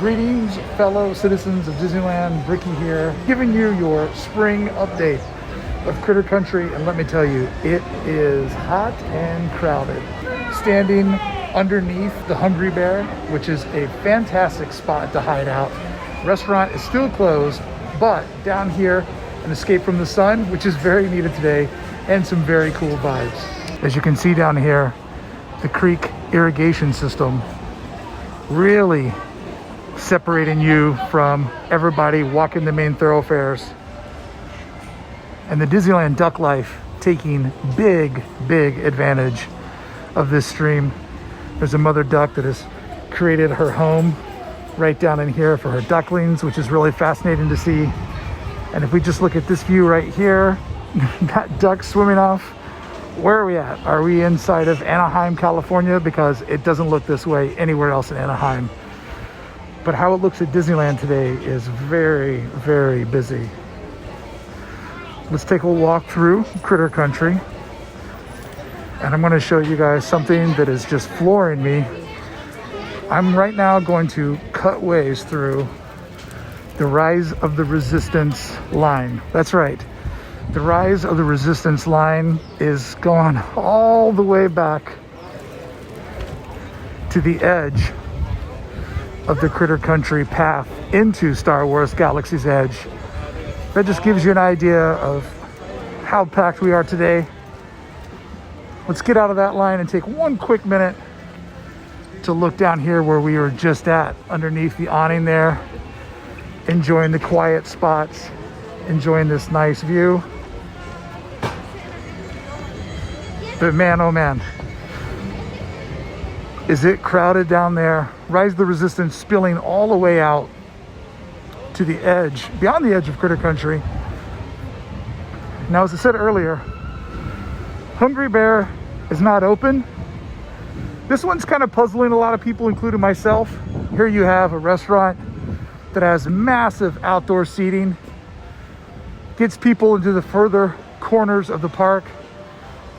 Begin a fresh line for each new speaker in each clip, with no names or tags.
Greetings, fellow citizens of Disneyland. Brickey here, giving you your spring update of Critter Country. And let me tell you, it is hot and crowded. Standing underneath the Hungry Bear, which is a fantastic spot to hide out. Restaurant is still closed, but down here, an escape from the sun, which is very needed today, and some very cool vibes. As you can see down here, the creek irrigation system really separating you from everybody walking the main thoroughfares. And the Disneyland duck life taking big advantage of this stream. There's a mother duck that has created her home right down in here for her ducklings, which is really fascinating to see. And if we just look at this view right here, that duck swimming off, where are we at? Are we inside of Anaheim, California? Because it doesn't look this way anywhere else in Anaheim. But how it looks at Disneyland today is very busy. Let's take a walk through Critter Country. And I'm going to show you guys something that is just flooring me. I'm right now going to cut ways through the Rise of the Resistance line. That's right. The Rise of the Resistance line is going all the way back to the edge of the Critter Country path into Star Wars Galaxy's Edge. That just gives you an idea of how packed we are today. Let's get out of that line and take one quick minute to look down here where we were just at, underneath the awning there, enjoying the quiet spots, enjoying this nice view. But man, oh man, is it crowded down there. Rise of the Resistance spilling all the way out to the edge, beyond the edge of Critter Country. Now, as I said earlier, Hungry Bear is not open. This one's kind of puzzling a lot of people, including myself. Here you have a restaurant that has massive outdoor seating, gets people into the further corners of the park.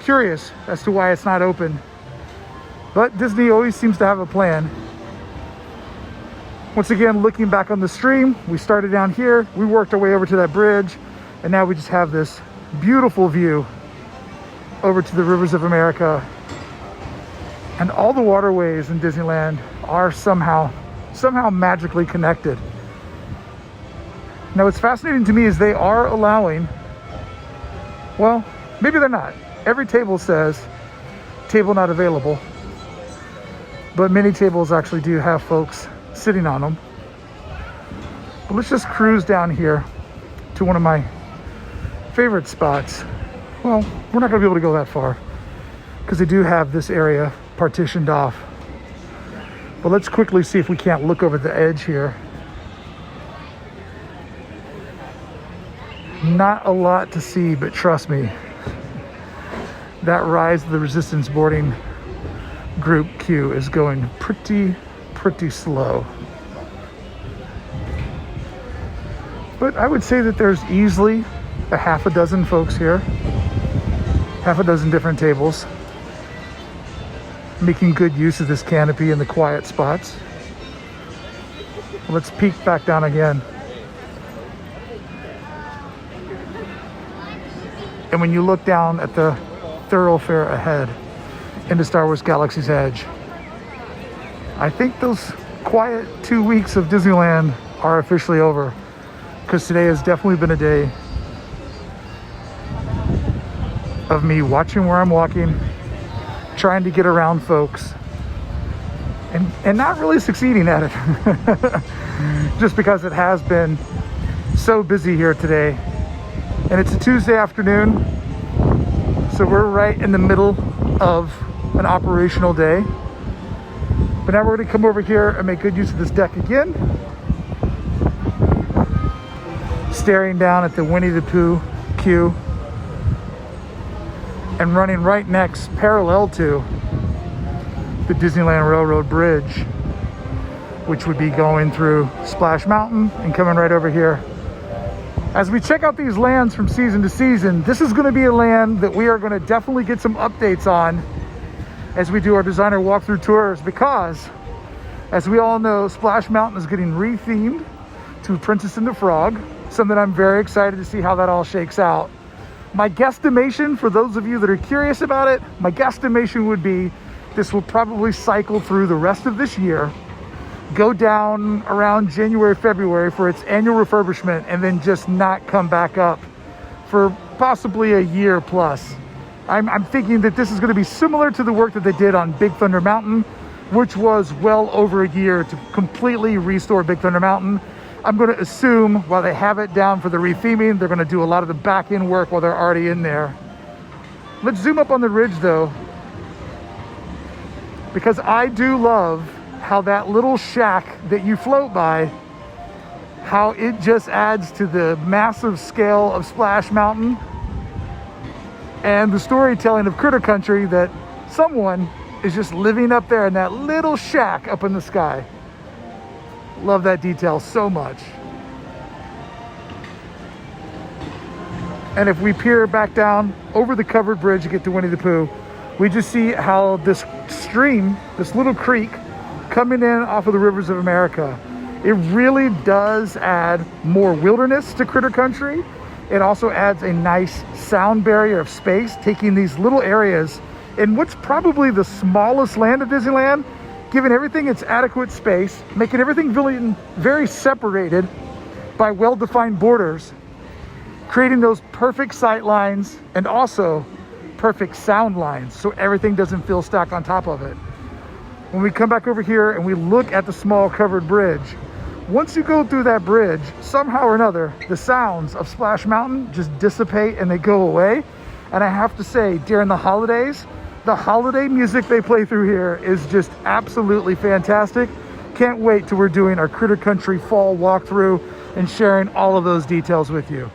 Curious as to why it's not open, but Disney always seems to have a plan. Once again, looking back on the stream, we started down here, we worked our way over to that bridge, and now we just have this beautiful view over to the rivers of America. And all the waterways in Disneyland are somehow magically connected. Now, what's fascinating to me is they are allowing, well, maybe they're not. Every table says table not available, but many tables actually do have folks sitting on them. But let's just cruise down here to one of my favorite spots. Well, we're not going to be able to go that far because they do have this area partitioned off. But let's quickly see if we can't look over the edge here. Not a lot to see, but trust me, that Rise of the Resistance boarding group queue is going pretty slow. But I would say that there's easily a half a dozen folks here, half a dozen different tables, making good use of this canopy in the quiet spots. Let's peek back down again. And when you look down at the thoroughfare ahead into Star Wars Galaxy's Edge, I think those quiet 2 weeks of Disneyland are officially over, because today has definitely been a day of me watching where I'm walking, trying to get around folks, and not really succeeding at it just because it has been so busy here today. And it's a Tuesday afternoon, so we're right in the middle of an operational day. But now we're going to come over here and make good use of this deck again. Staring down at the Winnie the Pooh queue and running right next, parallel to the Disneyland Railroad Bridge, which would be going through Splash Mountain and coming right over here. As we check out these lands from season to season, this is going to be a land that we are going to definitely get some updates on as we do our designer walkthrough tours, because As we all know, Splash Mountain is getting rethemed to Princess and the Frog, something I'm very excited to see how that all shakes out. My guesstimation, for those of you that are curious about it, my guesstimation would be this will probably cycle through the rest of this year, go down around January, February for its annual refurbishment, and then just not come back up for possibly a year plus. I'm thinking that this is going to be similar to the work that they did on Big Thunder Mountain, which was well over a year to completely restore Big Thunder Mountain. I'm going to assume while they have it down for the retheming, they're going to do a lot of the back end work while they're already in there. Let's zoom up on the ridge though, because I do love how that little shack that you float by, how it just adds to the massive scale of Splash Mountain and the storytelling of Critter Country, that someone is just living up there in that little shack up in the sky. Love that detail so much. And if we peer back down over the covered bridge to get to Winnie the Pooh, we just see how this stream, this little creek coming in off of the rivers of America, it really does add more wilderness to Critter Country. It also adds a nice sound barrier of space, taking these little areas in what's probably the smallest land of Disneyland, giving everything its adequate space, making everything really very separated by well-defined borders, creating those perfect sight lines and also perfect sound lines so everything doesn't feel stacked on top of it. When we come back over here and we look at the small covered bridge, once you go through that bridge, somehow or another, the sounds of Splash Mountain just dissipate and they go away. And I have to say, during the holidays, the holiday music they play through here is just absolutely fantastic. Can't wait till we're doing our Critter Country fall walkthrough and sharing all of those details with you.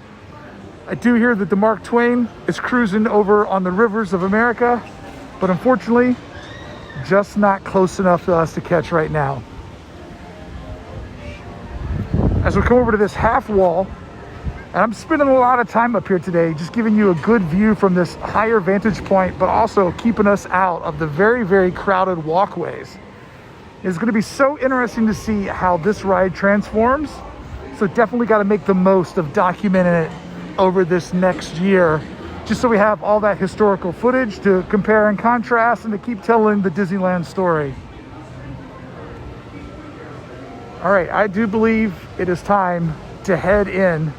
I do hear that the Mark Twain is cruising over on the rivers of America, but unfortunately, just not close enough for us to catch right now. As we come over to this half wall, and I'm spending a lot of time up here today, just giving you a good view from this higher vantage point, but also keeping us out of the very, very crowded walkways. It's going to be so interesting to see how this ride transforms. So definitely got to make the most of documenting it over this next year, just so we have all that historical footage to compare and contrast and to keep telling the Disneyland story. All right, I do believe it is time to head in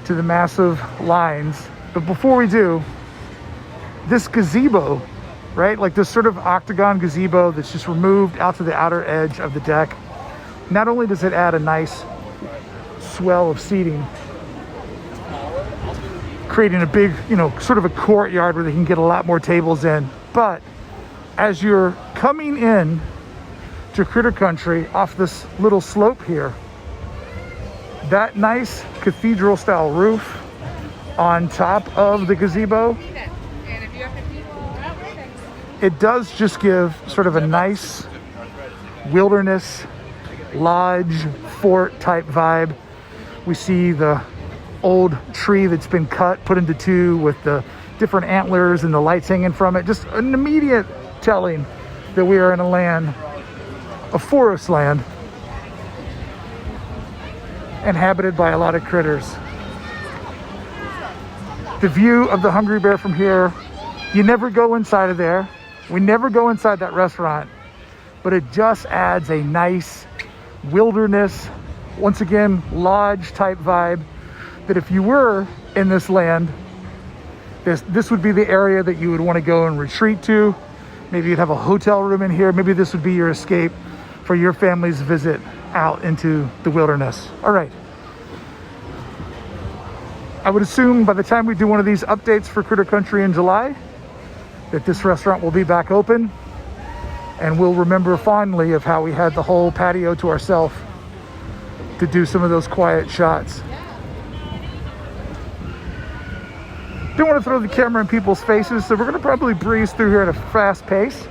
to the massive lines. But before we do, this gazebo, right? Like this sort of octagon gazebo that's just removed out to the outer edge of the deck. Not only does it add a nice swell of seating, creating a big, sort of a courtyard where they can get a lot more tables in, but as you're coming in to Critter Country off this little slope here, that nice cathedral style roof on top of the gazebo, it does just give sort of a nice wilderness lodge fort type vibe. We see the old tree that's been cut, put into two with the different antlers and the lights hanging from it. Just an immediate telling that we are in a land, a forest land, inhabited by a lot of critters. The view of the Hungry Bear from here, you never go inside of there. We never go inside that restaurant, but it just adds a nice wilderness, once again, lodge type vibe, that if you were in this land, this would be the area that you would want to go and retreat to. Maybe you'd have a hotel room in here. Maybe this would be your escape for your family's visit out into the wilderness. All right. I would assume by the time we do one of these updates for Critter Country in July, that this restaurant will be back open, and we'll remember fondly of how we had the whole patio to ourselves to do some of those quiet shots. Don't want to throw the camera in people's faces, so we're going to probably breeze through here at a fast pace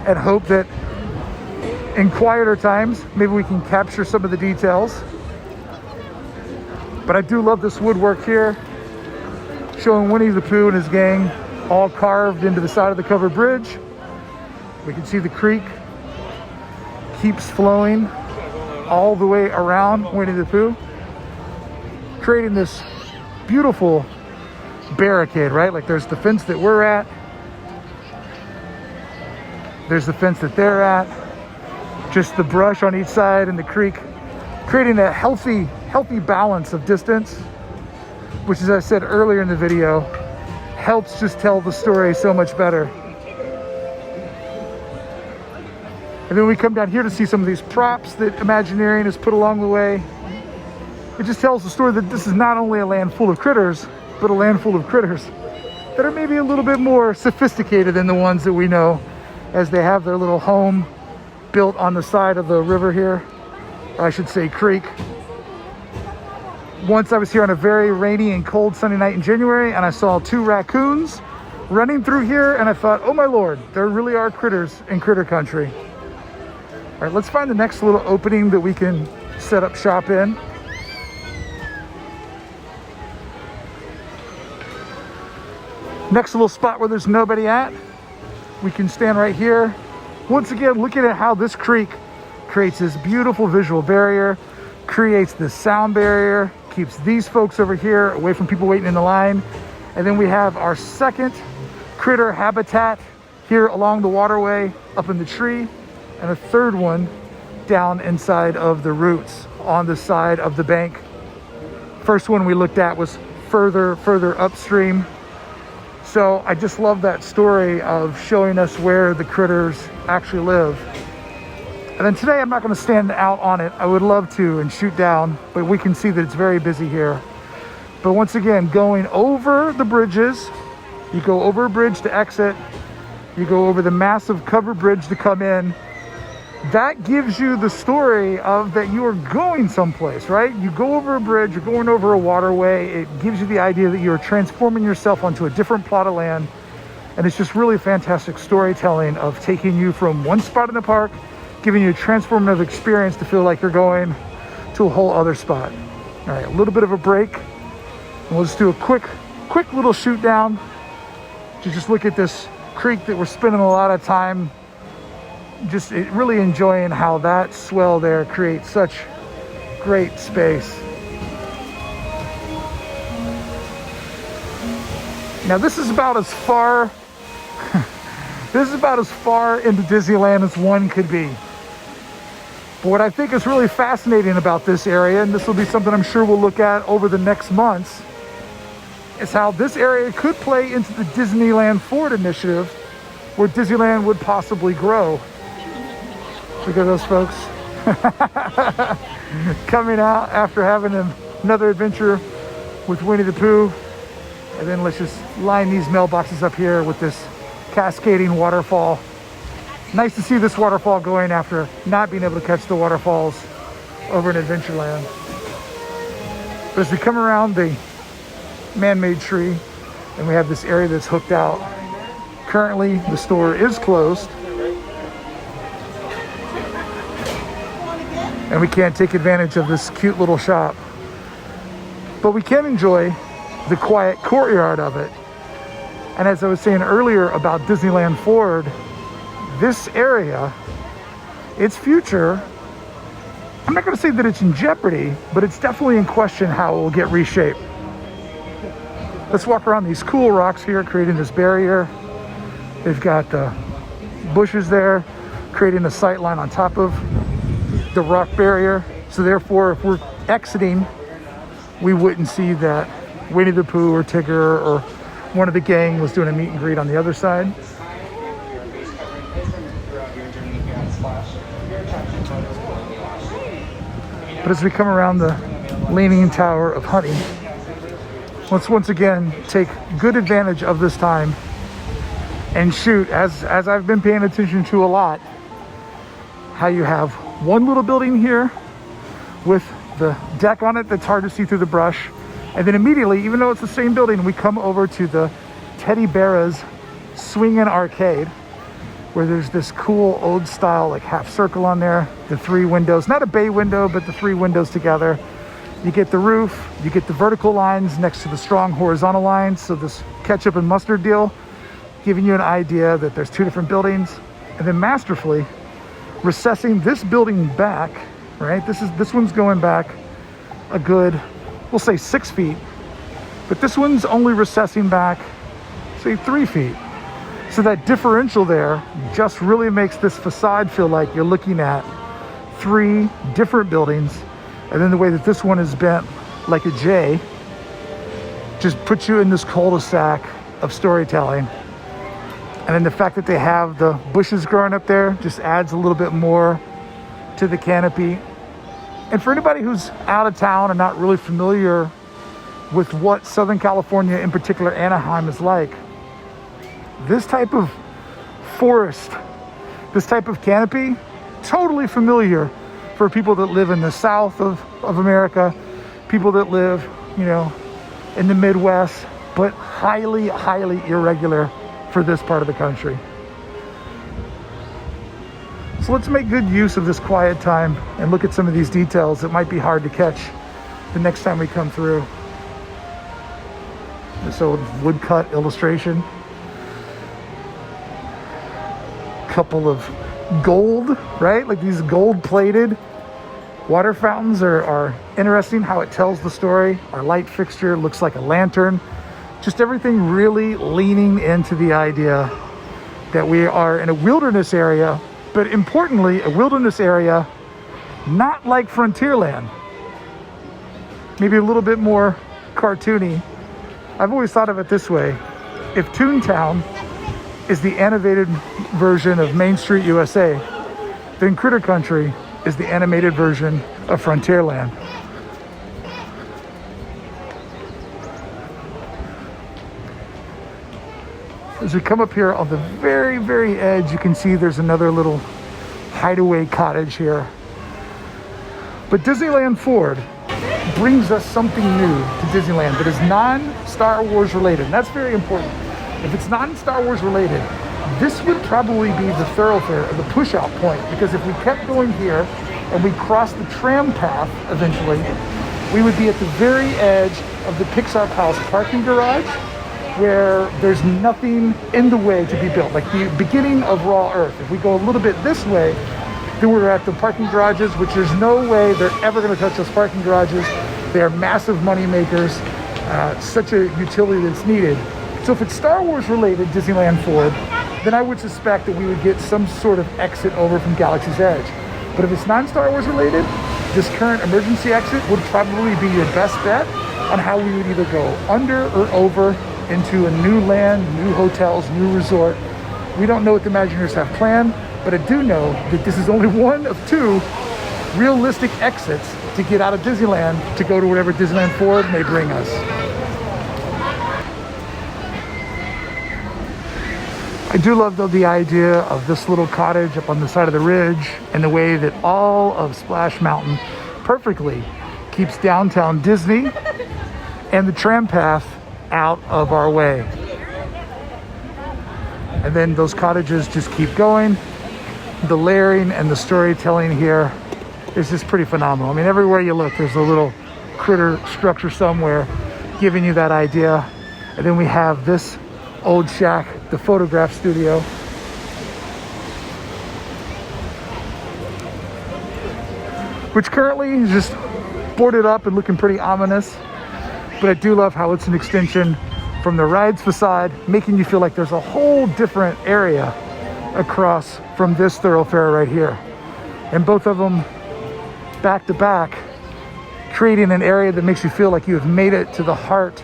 and hope that in quieter times, maybe we can capture some of the details. But I do love this woodwork here, showing Winnie the Pooh and his gang all carved into the side of the covered bridge. We can see the creek keeps flowing all the way around Winnie the Pooh, creating this beautiful barricade, right? Like there's the fence that we're at, there's the fence that they're at, just the brush on each side and the creek, creating a healthy balance of distance, which, as I said earlier in the video, helps just tell the story so much better. And then we come down here to see some of these props that Imagineering has put along the way. It just tells the story that this is not only a land full of critters, but a land full of critters that are maybe a little bit more sophisticated than the ones that we know, as they have their little home built on the side of the river here, or I should say creek. Once I was here on a very rainy and cold sunny night in January, and I saw 2 raccoons running through here, and I thought, oh my lord, there really are critters in critter country. All right, let's find the next little opening that we can set up shop in. Next little spot where there's nobody at, we can stand right here. Once again, looking at how this creek creates this beautiful visual barrier, creates this sound barrier, keeps these folks over here away from people waiting in the line. And then we have our second critter habitat here along the waterway up in the tree, and a third one down inside of the roots on the side of the bank. First one we looked at was further upstream. So I just love that story of showing us where the critters actually live. And then today I'm not going to stand out on it. I would love to and shoot down, but we can see that it's very busy here. But once again, going over the bridges, you go over a bridge to exit, you go over the massive covered bridge to come in. That gives you the story of that you are going someplace, right? You go over a bridge, you're going over a waterway. It gives you the idea that you're transforming yourself onto a different plot of land. And it's just really fantastic storytelling of taking you from one spot in the park, giving you a transformative experience to feel like you're going to a whole other spot. All right, a little bit of a break. And we'll just do a quick little shoot down to just look at this creek that we're spending a lot of time just really enjoying how that swell there creates such great space. Now this is about as far into Disneyland as one could be. But what I think is really fascinating about this area, and this will be something I'm sure we'll look at over the next months, is how this area could play into the Disneyland Forward initiative, where Disneyland would possibly grow. Look at those folks coming out after having another adventure with Winnie the Pooh. And then let's just line these mailboxes up here with this cascading waterfall. Nice to see this waterfall going after not being able to catch the waterfalls over in Adventureland. But as we come around the man-made tree, and we have this area that's hooked out. Currently, the store is closed, and we can't take advantage of this cute little shop. But we can enjoy the quiet courtyard of it. And as I was saying earlier about Disneyland Forward, this area, its future, I'm not going to say that it's in jeopardy, but it's definitely in question how it will get reshaped. Let's walk around these cool rocks here, creating this barrier. They've got the bushes there, creating a sight line on top of the rock barrier. So therefore, if we're exiting, we wouldn't see that Winnie the Pooh or Tigger or one of the gang was doing a meet and greet on the other side. But as we come around the Leaning Tower of Honey, let's once again take good advantage of this time and shoot, as I've been paying attention to a lot, how you have one little building here with the deck on it that's hard to see through the brush. And then immediately, even though it's the same building, we come over to the Teddy Bear's Swingin' Arcade, where there's this cool old style like half circle on there, the 3 windows, not a bay window, but the 3 windows together. You get the roof, you get the vertical lines next to the strong horizontal lines. So this ketchup and mustard deal, giving you an idea that there's 2 different buildings. And then masterfully, recessing this building back, right? This one's going back a good, we'll say 6 feet, but this one's only recessing back, say 3 feet. So that differential there just really makes this facade feel like you're looking at 3 different buildings. And then the way that this one is bent like a J just puts you in this cul-de-sac of storytelling. And then the fact that they have the bushes growing up there just adds a little bit more to the canopy. And for anybody who's out of town and not really familiar with what Southern California, in particular Anaheim, is like, this type of forest, this type of canopy, totally familiar for people that live in the south of America, people that live, you know, in the Midwest, but highly, highly irregular for this part of the country. So let's make good use of this quiet time and look at some of these details that might be hard to catch the next time we come through. This old woodcut illustration. Couple of gold, right? Like these gold plated water fountains are interesting, how it tells the story. Our light fixture looks like a lantern. Just everything really leaning into the idea that we are in a wilderness area, but importantly, a wilderness area not like Frontierland. Maybe a little bit more cartoony. I've always thought of it this way. If Toontown is the animated version of Main Street USA, then Critter Country is the animated version of Frontierland. As we come up here on the very, very edge, you can see there's another little hideaway cottage here. But Disneyland Forward brings us something new to Disneyland that is non-Star Wars related. And that's very important. If it's non-Star Wars related, this would probably be the thoroughfare or the push-out point, because if we kept going here and we crossed the tram path eventually, we would be at the very edge of the Pixar Palace parking garage, where there's nothing in the way to be built, like the beginning of Raw Earth. If we go a little bit this way, then we're at the parking garages, which there's no way they're ever going to touch those parking garages. They are massive money makers, such a utility that's needed. So if it's Star Wars related, Disneyland Forward, then I would suspect that we would get some sort of exit over from Galaxy's Edge. But if it's non-Star Wars related, this current emergency exit would probably be your best bet on how we would either go under or over into a new land, new hotels, new resort. We don't know what the Imagineers have planned, but I do know that this is only one of 2 realistic exits to get out of Disneyland to go to whatever Disneyland Forward may bring us. I do love, though, the idea of this little cottage up on the side of the ridge and the way that all of Splash Mountain perfectly keeps downtown Disney and the tram path out of our way. And then those cottages just keep going. The layering and the storytelling here is just pretty phenomenal. I mean, everywhere you look, there's a little critter structure somewhere giving you that idea. And then we have this old shack, the photograph studio. Which currently is just boarded up and looking pretty ominous. But I do love how it's an extension from the rides facade, making you feel like there's a whole different area across from this thoroughfare right here. And both of them back to back, creating an area that makes you feel like you have made it to the heart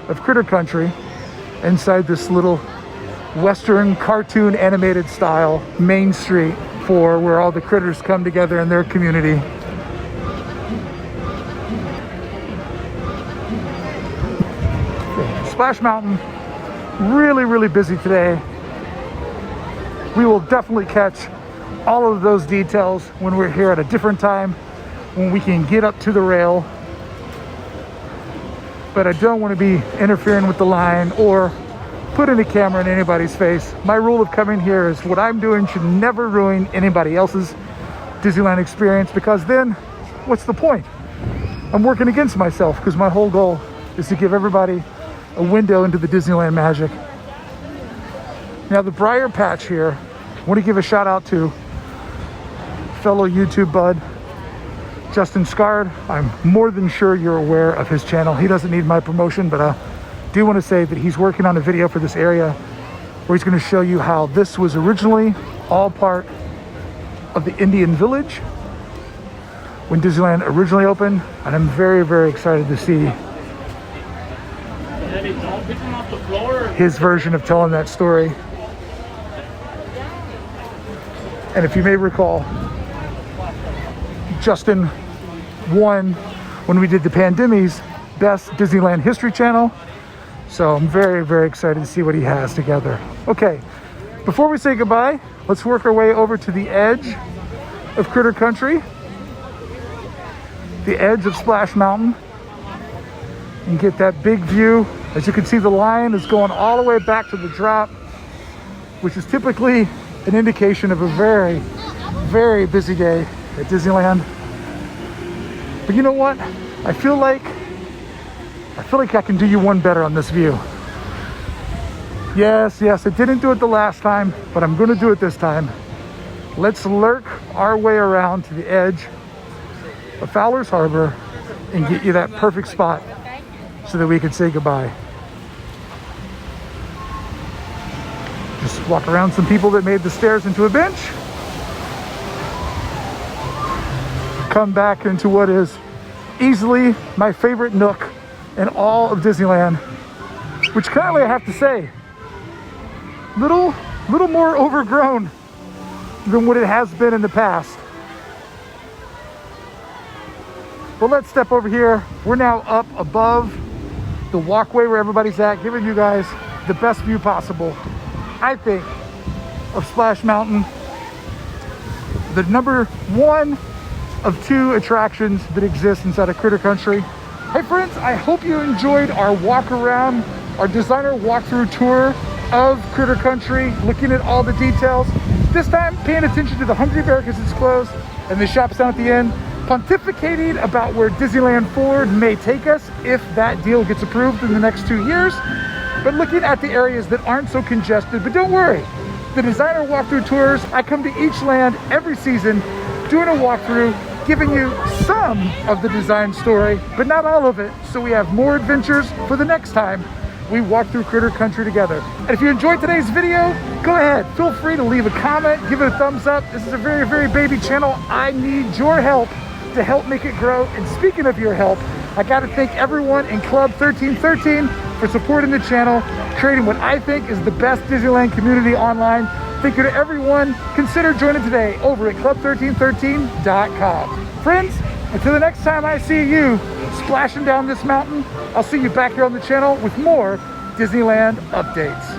of Critter Country inside this little Western cartoon animated style Main Street for where all the critters come together in their community. Splash Mountain, really, really busy today. We will definitely catch all of those details when we're here at a different time, when we can get up to the rail. But I don't want to be interfering with the line or putting a camera in anybody's face. My rule of coming here is what I'm doing should never ruin anybody else's Disneyland experience, because then what's the point? I'm working against myself, because my whole goal is to give everybody a window into the Disneyland magic. Now the briar patch here, I want to give a shout out to fellow YouTube bud, Justin Scard. I'm more than sure you're aware of his channel. He doesn't need my promotion, but I do want to say that he's working on a video for this area where he's going to show you how this was originally all part of the Indian Village when Disneyland originally opened, and I'm very, very excited to see his version of telling that story. And if you may recall, Justin won when we did the Pandemi's Best Disneyland History Channel. So I'm very, very excited to see what he has together. Okay, before we say goodbye, let's work our way over to the edge of Critter Country, the edge of Splash Mountain, and get that big view. As you can see, the line is going all the way back to the drop, which is typically an indication of a very, very busy day at Disneyland. But you know what? I feel like I can do you one better on this view. Yes, I didn't do it the last time, but I'm going to do it this time. Let's lurk our way around to the edge of Fowler's Harbor and get you that perfect spot so that we can say goodbye. Just walk around some people that made the stairs into a bench. Come back into what is easily my favorite nook in all of Disneyland, which currently I have to say, little more overgrown than what it has been in the past. But let's step over here. We're now up above the walkway where everybody's at, giving you guys the best view possible, I think, of Splash Mountain. The number one of two attractions that exist inside of Critter Country. Hey friends, I hope you enjoyed our walk around, our designer walkthrough tour of Critter Country, looking at all the details. This time, paying attention to the Hungry Bear because it's closed, and the shop's down at the end, pontificating about where Disneyland Forward may take us if that deal gets approved in the next 2 years, but looking at the areas that aren't so congested. But don't worry, the designer walkthrough tours, I come to each land every season, doing a walkthrough, giving you some of the design story, but not all of it, so we have more adventures for the next time we walk through Critter Country together. And if you enjoyed today's video, go ahead, feel free to leave a comment, give it a thumbs up. This is a very, very baby channel. I need your help to help make it grow. And speaking of your help, I gotta thank everyone in Club 1313 for supporting the channel, creating what I think is the best Disneyland community online. Thank you to everyone. Consider joining today over at club1313.com. Friends, until the next time I see you splashing down this mountain, I'll see you back here on the channel with more Disneyland updates.